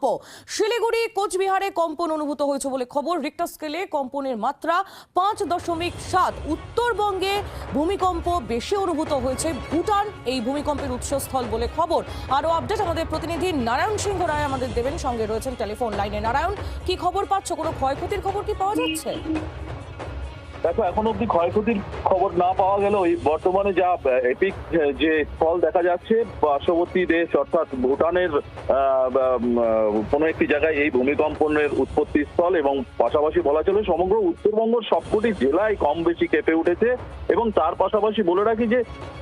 ভূমিকম্প। শিলিগুড়ি কোচবিহারে কম্পন অনুভূত হয়েছে বলে খবর। রিক্টার স্কেলে কম্পনের মাত্রা 5.7। উত্তরবঙ্গে ভূমিকম্প বেশি অনুভূত হয়েছে ভুটান, এই ভূমিকম্পের উৎসস্থল বলে খবর। আরো আপডেট আমাদের প্রতিনিধি নারায়ণ সিংহ রায় আমাদের দেবেন, সঙ্গে রয়েছেন টেলিফোন লাইনে। নারায়ণ, কি খবর পাচ্ছ? কোনো ক্ষয়ক্ষতির খবর কি পাওয়া যাচ্ছে? দেখো, এখন অব্দি ক্ষয়ক্ষতির খবর না পাওয়া গেলেও বর্তমানে যা এপিক যে স্থল দেখা যাচ্ছে পার্শ্ববর্তী দেশ অর্থাৎ ভুটানের কোনো একটি জায়গায় এই ভূমিকম্পনের উৎপত্তি স্থল, এবং পাশাপাশি বলা চলে সমগ্র উত্তরবঙ্গের সবকটি জেলায় কম বেশি কেঁপে উঠেছে। এবং তার পাশাপাশি বলে রাখি যে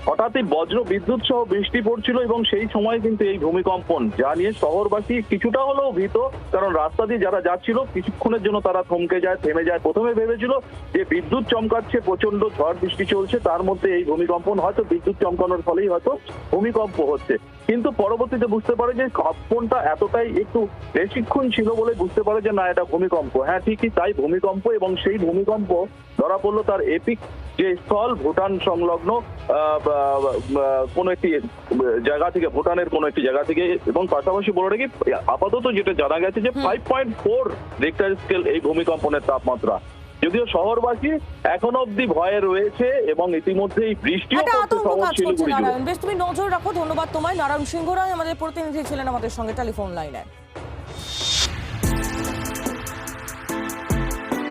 হঠাৎই বজ্র বিদ্যুৎ সহ বৃষ্টি পড়ছিল এবং সেই সময় কিন্তু এই ভূমিকম্পন, যা নিয়ে শহরবাসী কিছুটা হলেও ভীত। কারণ রাস্তা দিয়ে যারা যাচ্ছিল কিছুক্ষণের জন্য তারা থমকে যায়, থেমে যায়। প্রথমে ভেবেছিল যে বিদ্যুৎ চমকাচ্ছে, প্রচন্ড ঝড় বৃষ্টি চলছে, তার মধ্যে এই ভূমিকম্পন, হয়তো বিদ্যুৎ চমকানোর ফলেই হয়তো ভূমিকম্প হচ্ছে। কিন্তু পরবর্তীতে বুঝতে পারে যে কম্পনটা এতটাই একটু বেশিক্ষণ ছিল বলে বুঝতে পারে যে না, এটা ভূমিকম্প। হ্যাঁ, ঠিকই তাই, ভূমিকম্প। এবং সেই ভূমিকম্প ধরা পড়লো তার এপিক যে স্থল ভুটান সংলগ্ন কোনো একটি জায়গা থেকে, ভুটানের কোনো একটি জায়গা থেকে। এবং পাশাপাশি বলে রাখি আপাতত যেটা জানা গেছে যে 5.4 রিক্টার স্কেল এই ভূমিকম্পনের তাপমাত্রা। যদিও শহরবাসী এখনো অব্দি ভয়ে রয়েছে এবং ইতিমধ্যেই বৃষ্টিও পড়ছে শহর শিলিগুড়ি জুড়ে। বেশ, তুমি নজর রাখো। ধন্যবাদ তোমায়। নারায়ণ সিংহ রায় আমাদের প্রতিনিধি ছিলেন আমাদের সঙ্গে টেলিফোন লাইনে।